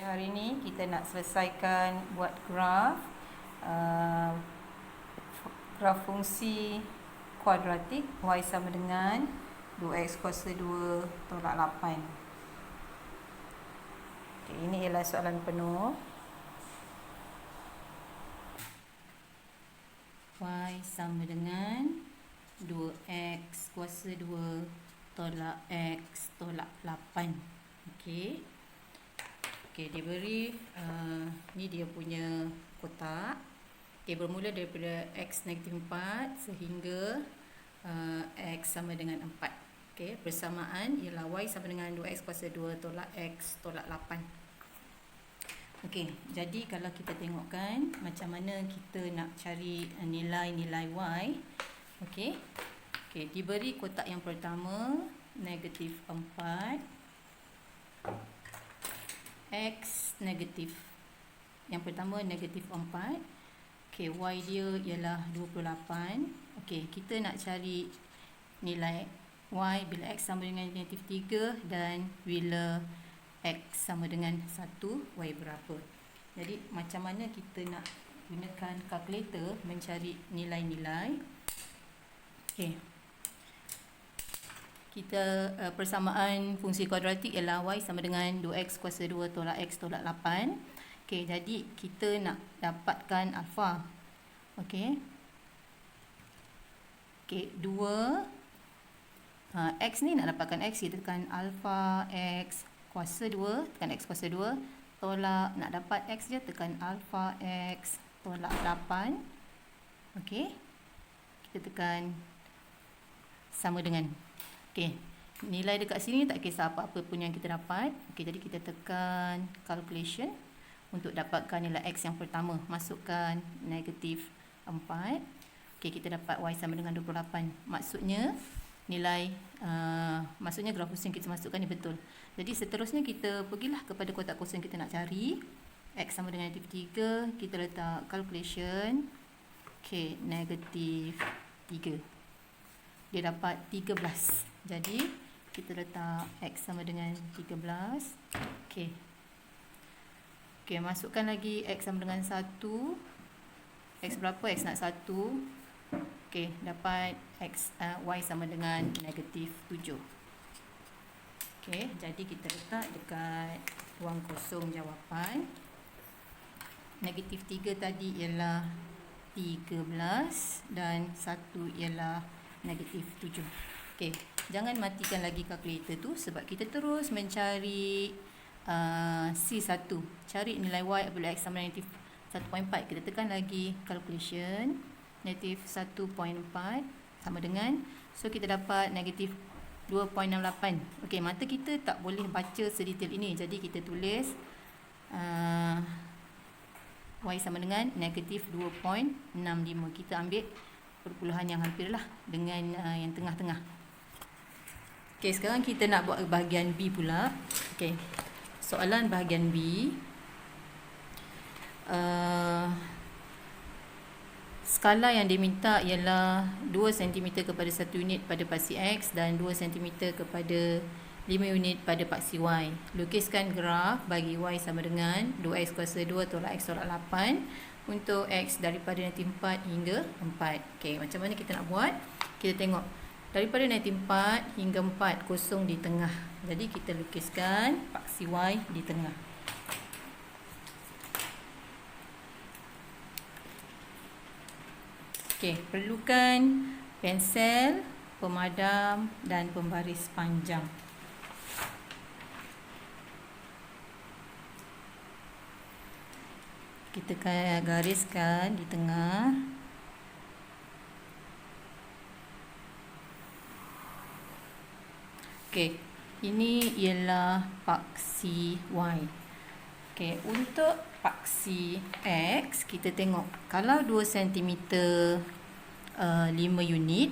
hari ni kita nak selesaikan buat graf graf fungsi kuadratik y sama dengan 2x kuasa 2 tolak 8. Okay, ini ialah soalan penuh. Y sama dengan 2x kuasa 2 tolak x tolak 8. Okey. Okey, dia beri ni dia punya kotak. Okey, bermula daripada x negatif 4 sehingga x sama dengan 4. Okey, persamaan ialah y sama dengan 2x kuasa 2 tolak x tolak 8. Okey, jadi kalau kita tengokkan macam mana kita nak cari nilai-nilai y. Okey. Okey, diberi kotak yang pertama negatif 4, x negatif. Yang pertama negatif 4. Okey, y dia ialah 28. Okey, kita nak cari nilai y bila x sama dengan negatif 3 dan bila x sama dengan 1, y berapa. Jadi macam mana kita nak gunakan kalkulator mencari nilai-nilai. Okey. Kita persamaan fungsi kuadratik ialah y sama dengan 2x kuasa 2 tolak x tolak 8. Okey, jadi kita nak dapatkan alfa. Okey. Okey, 2 x ni nak dapatkan x, kita tekan alfa x kuasa 2, tekan x kuasa 2 tolak, nak dapat x dia tekan alfa x tolak 8. Okey. Kita tekan sama dengan. Okey, nilai dekat sini tak kisah apa-apa pun yang kita dapat. Okey, jadi kita tekan calculation untuk dapatkan nilai x yang pertama. Masukkan negatif 4. Okey, kita dapat y sama dengan 28. Maksudnya nilai maksudnya graf fungsi yang kita masukkan ni betul. Jadi seterusnya kita pergilah kepada kotak kosong kita nak cari. X sama dengan negatif 3, kita letak calculation. Okey, negatif 3. Dia dapat 13. Jadi kita letak x sama dengan 13. Okey. Okey, masukkan lagi x sama dengan 1. X berapa? X nak 1. Okey, dapat x y sama dengan negatif 7. Okey, jadi kita letak dekat ruang kosong jawapan. Negatif 3 tadi ialah 13 dan 1 ialah negatif 7. Okey, jangan matikan lagi kalkulator tu sebab kita terus mencari C1. Cari nilai y apabila x sama negatif 1.4. Kita tekan lagi calculation. Negatif 1.4 sama dengan. So, kita dapat negatif 2.68. Okey, mata kita tak boleh baca sedetail ini. Jadi, kita tulis y sama dengan negatif 2.65. Kita ambil perpuluhan yang hampir lah dengan yang tengah-tengah. Okey, sekarang kita nak buat bahagian B pula. Okey, soalan bahagian B. Skala yang diminta ialah 2 cm kepada 1 unit pada paksi X dan 2 cm kepada 5 unit pada paksi Y. Lukiskan graf bagi Y sama dengan 2x kuasa 2 tolak x tolak 8 untuk X daripada negatif 4 hingga 4. Okey, macam mana kita nak buat? Kita tengok. Daripada negatif 4 hingga 4, kosong di tengah. Jadi kita lukiskan paksi Y di tengah. Okey, perlukan pensel, pemadam dan pembaris panjang. Kita gariskan di tengah. Okey, ini ialah paksi Y. Okey, untuk paksi X, kita tengok kalau 2 cm 5 unit.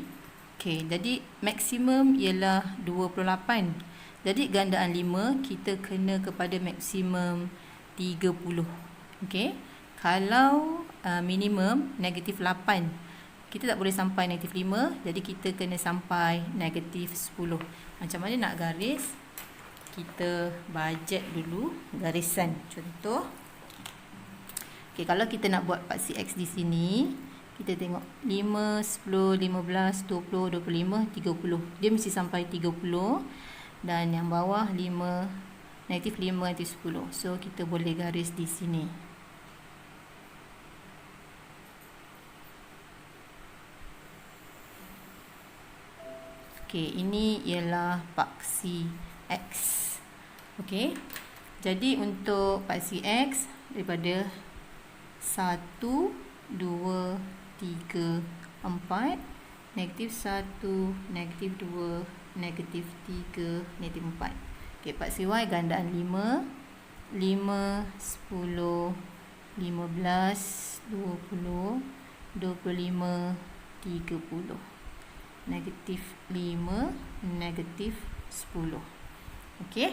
Okey, jadi maksimum ialah 28. Jadi gandaan 5 kita kena kepada maksimum 30. Okey, kalau minimum negatif 8, kita tak boleh sampai negatif 5. Jadi kita kena sampai negatif 10. Macam mana nak garis? kita bajet dulu garisan. Contoh, okey, kalau kita nak buat paksi X di sini, kita tengok 5, 10, 15, 20, 25, 30. Dia mesti sampai 30. Dan yang bawah 5, negatif 5, negatif 10. So, kita boleh garis di sini. Okey, ini ialah paksi X. Okey, jadi untuk paksi X daripada 1, 2, 3, 4, negatif 1, negatif 2, negatif 3, negatif 4. Okey, paksi Y gandaan 5, 5, 10, 15, 20, 25, 30. Negatif 5, negatif 10. Okey.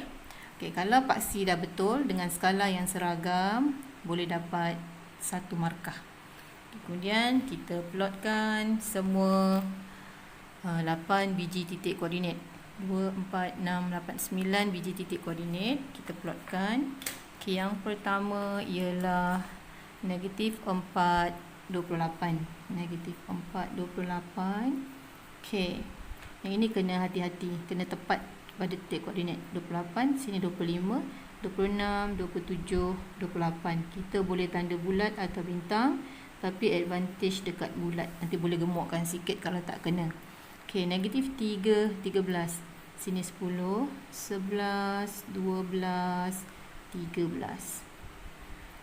Okey, kalau paksi dah betul dengan skala yang seragam, boleh dapat 1 markah. Kemudian kita plotkan semua 8 biji titik koordinat. 2, 4, 6, 8, 9 biji titik koordinat. Kita plotkan. Okey, yang pertama ialah negatif 4, 28. Negatif 4, 28. Okey, yang ini kena hati-hati, kena tepat pada titik koordinat 28, sini 25, 26, 27, 28. Kita boleh tanda bulat atau bintang, tapi advantage dekat bulat. Nanti boleh gemukkan sikit kalau tak kena. Okey, negatif 3, 13. Sini 10, 11, 12, 13.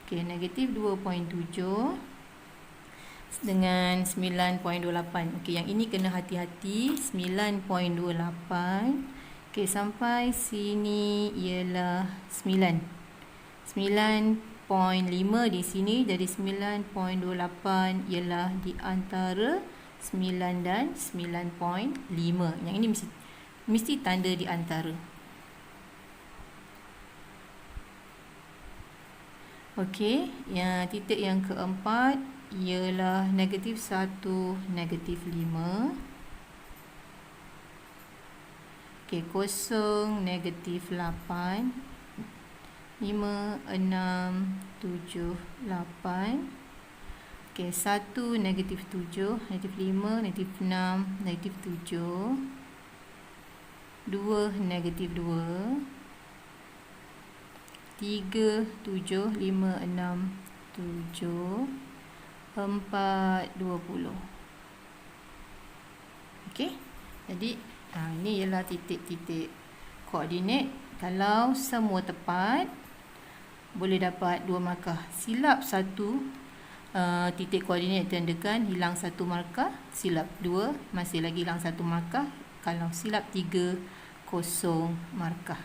Okey, negatif 2.7 dengan 9.28. Okey, yang ini kena hati-hati, 9.28. Okey, sampai sini ialah 9. 9.5 di sini, jadi 9.28 ialah di antara 9 dan 9.5. Yang ini mesti tanda di antara. Okey, yang titik yang keempat ialah negatif 1, negatif 5. Okey, 0, negatif 8. 5, 6, 7, 8. Okey, 1, negatif 7. Negatif 5, negatif 6, negatif 7. 2, negatif 2. 3, 7, 5, 6, 7. 4, 20. Okey. Jadi ini ialah titik-titik koordinat. Kalau semua tepat, boleh dapat 2 markah. Silap 1 titik koordinat tandakan, hilang 1 markah. Silap 2, masih lagi hilang 1 markah. Kalau silap 3, kosong markah.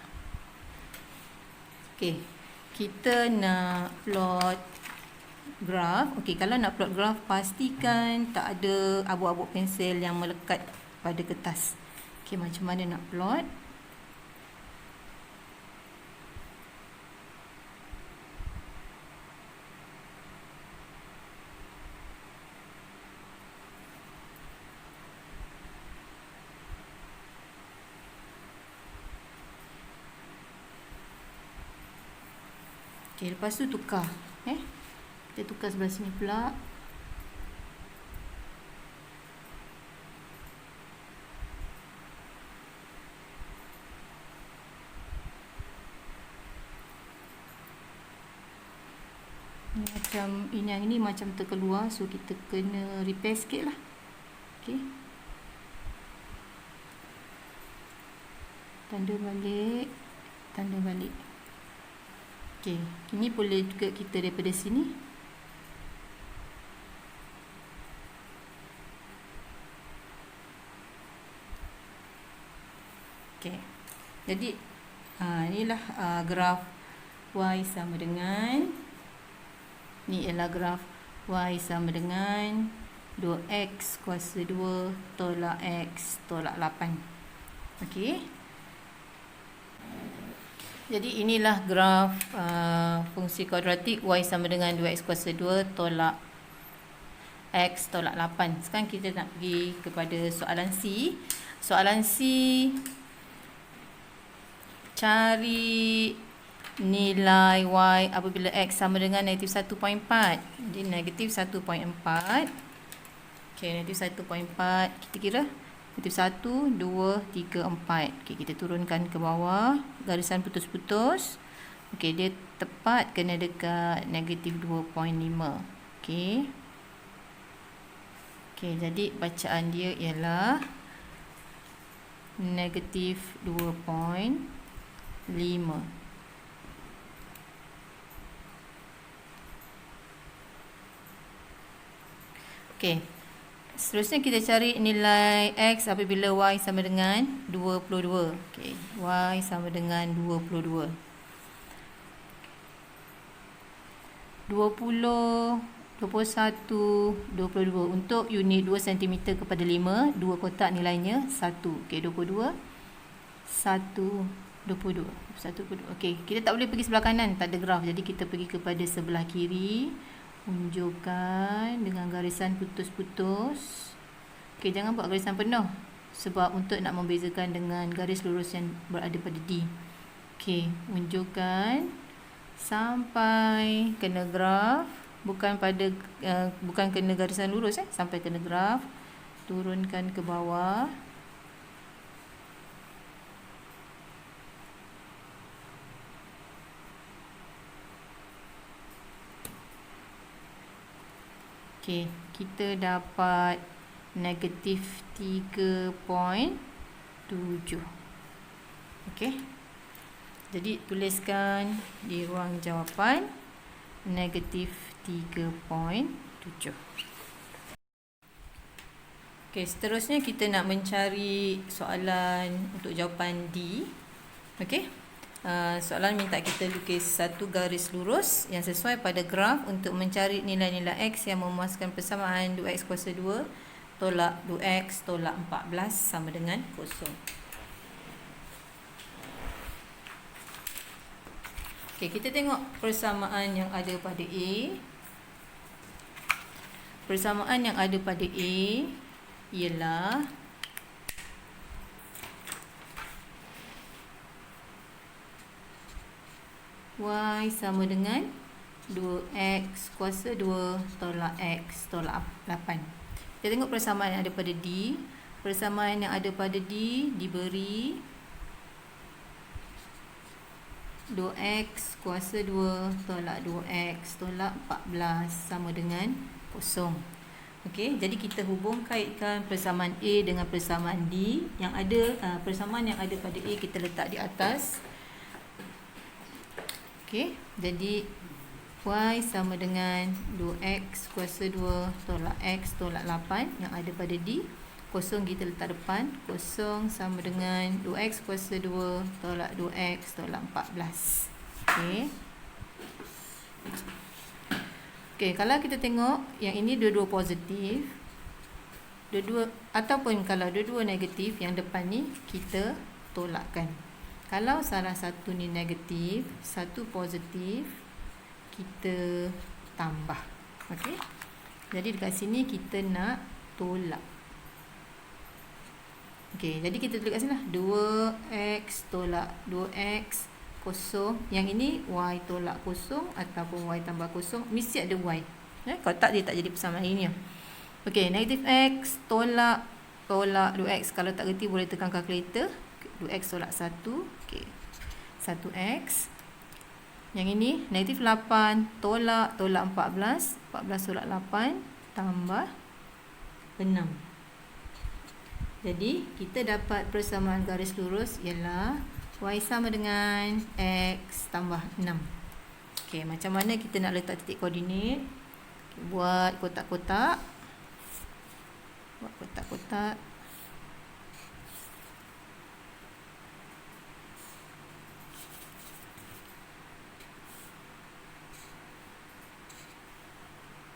Okey. Kita nak plot graf. Okey, kalau nak plot graf, pastikan tak ada abu-abu pensel yang melekat pada kertas. Okey, macam mana nak plot? Okey, lepas tu tukar. Kita tukar sebelah sini pula. Macam yang ini macam terkeluar, so kita kena repair sikit lah. Okey. Tanda balik. Tanda balik. Okey, ini boleh juga kita daripada sini. Okey. Jadi inilah graf Y sama dengan, ni ialah graf Y sama dengan 2x kuasa 2 tolak x tolak 8. Okey. Jadi inilah graf fungsi kuadratik Y sama dengan 2x kuasa 2 tolak x tolak 8. Sekarang kita nak pergi kepada soalan C. Soalan C, cari nilai y apabila x sama dengan negatif 1.4. Jadi negatif 1.4. Okey, negatif 1.4. Kita kira negatif 1, 2, 3, 4. Okey, kita turunkan ke bawah. Garisan putus-putus. Okey, dia tepat kena dekat negatif 2.5. Okey. Okey, jadi bacaan dia ialah negatif 2.5. Okey. Seterusnya kita cari nilai x apabila y sama dengan 22. Okey, y sama dengan 22. 20, 21, 22. Untuk unit 2 cm kepada 5, 2 kotak nilainya 1. Okey, 22, 1, 22. 1, 22. Okey, kita tak boleh pergi sebelah kanan, tak ada graf. Jadi kita pergi kepada sebelah kiri. Unjukkan dengan garisan putus-putus. Okey, jangan buat garisan penuh. Sebab untuk nak membezakan dengan garis lurus yang berada pada D. Okey, unjukkan sampai kena graf. Bukan kena garisan lurus, sampai kena graf. Turunkan ke bawah. Okey, kita dapat negatif 3.7. Okey. Jadi tuliskan di ruang jawapan negatif 3.7. Okey, seterusnya kita nak mencari soalan untuk jawapan D. Okey. Soalan minta kita lukis satu garis lurus yang sesuai pada graf untuk mencari nilai-nilai x yang memuaskan persamaan 2x kuasa 2 tolak 2x tolak 14 sama dengan 0. Okey, kita tengok persamaan yang ada pada A. Persamaan yang ada pada A ialah y sama dengan 2x kuasa 2 tolak x tolak 8. Kita tengok persamaan yang ada pada D. Persamaan yang ada pada D diberi 2x kuasa 2 tolak 2x tolak 14 sama dengan 0. Okey, jadi kita hubung kaitkan persamaan A dengan persamaan D. Yang ada persamaan yang ada pada A kita letak di atas. Okey, jadi y sama dengan 2x kuasa 2 tolak x tolak 8 yang ada pada D. 0 kita letak depan. 0 sama dengan 2x kuasa 2 tolak 2x tolak 14. Okey. Okey, kalau kita tengok yang ini dua-dua positif. Ataupun kalau dua-dua negatif, yang depan ni kita tolakkan. Kalau salah satu ni negatif, satu positif, kita tambah. Okey. Jadi dekat sini kita nak tolak. Okey, jadi kita tulis kat sini lah. 2x tolak 2x kosong. Yang ini y tolak kosong ataupun y tambah kosong. Mesti ada y. Kalau tak, dia tak jadi persamaan ini. Okey, negatif x tolak 2x. Kalau tak kerti boleh tekan kalkulator. 2x tolak 1. Okey. 1x. Yang ini negatif 8 tolak 14. 14 tolak 8 tambah 6. Jadi kita dapat persamaan garis lurus ialah y sama dengan x tambah 6. Okey, macam mana kita nak letak titik koordinat? Okay, buat kotak-kotak.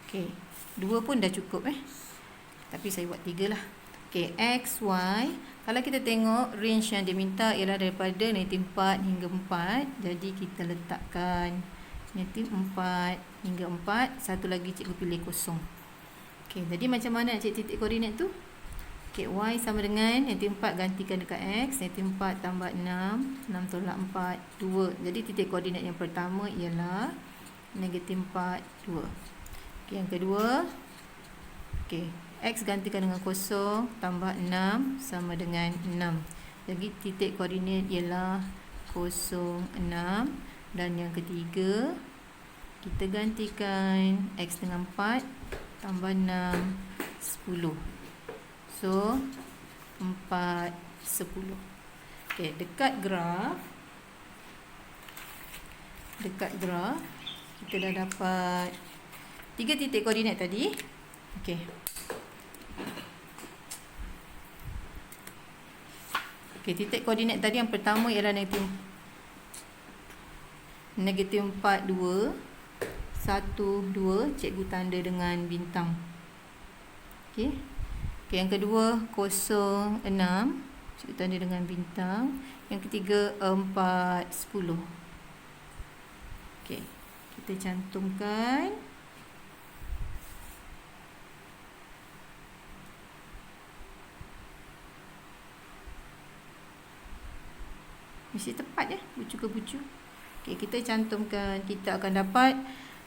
Okey, 2 pun dah cukup Tapi saya buat 3 lah. Okey, x, y. Kalau kita tengok range yang diminta ialah daripada negatif 4 hingga 4. Jadi kita letakkan negatif 4 hingga 4. Satu lagi cikgu pilih kosong. Okey, jadi macam mana nak cari titik koordinat tu? Okay, Y sama dengan negatif 4 gantikan dekat X. Negatif 4 tambah 6. 6 tolak 4, 2. Jadi titik koordinat yang pertama ialah negatif 4, 2. Okay, yang kedua. Okay, X gantikan dengan 0 tambah 6 sama dengan 6. Jadi titik koordinat ialah 0, 6. Dan yang ketiga, kita gantikan X dengan 4 tambah 6, 10. So 4, 10. Okay, dekat graf kita dah dapat 3 titik koordinat tadi. Okay. Okay, titik koordinat tadi yang pertama ialah negatif 4, 2, 1, 2. Cikgu tanda dengan bintang. Okay. Okay, yang kedua 0, 6. Cikgu tanda dengan bintang. Yang ketiga 4, 10. Okay, kita cantumkan. Mesti tepat ya, bucu ke bucu. Okay, kita cantumkan. Kita akan dapat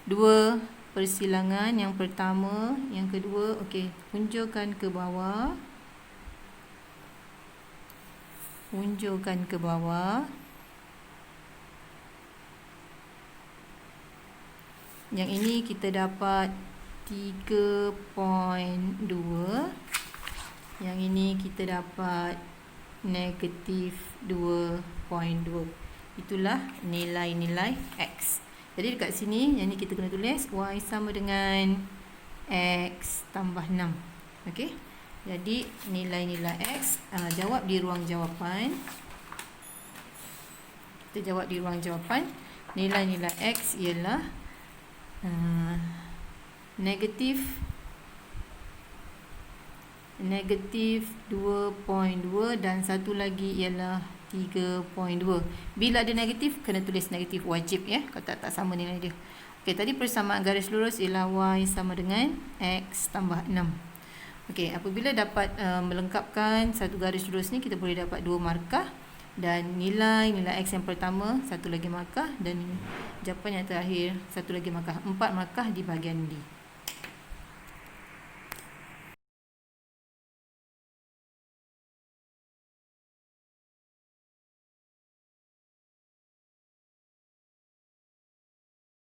2 persilangan. Yang pertama, yang kedua. Okey, unjurkan ke bawah. Unjurkan ke bawah. Yang ini kita dapat 3.2. Yang ini kita dapat negatif 2.2. Itulah nilai-nilai X. Jadi dekat sini, yang ni kita kena tulis Y sama dengan X tambah 6. Okey. Jadi nilai-nilai X, jawab di ruang jawapan. Kita jawab di ruang jawapan. Nilai-nilai X ialah negatif 2.2 dan satu lagi ialah 3.2. Bila ada negatif, kena tulis negatif wajib ya. Kalau tak sama nilai dia. Okey, tadi persamaan garis lurus ialah Y sama dengan X tambah 6. Okey, apabila dapat melengkapkan satu garis lurus ni, kita boleh dapat 2 markah. Dan nilai X yang pertama, satu lagi markah. Dan jawapan yang terakhir, satu lagi markah. 4 markah di bahagian D.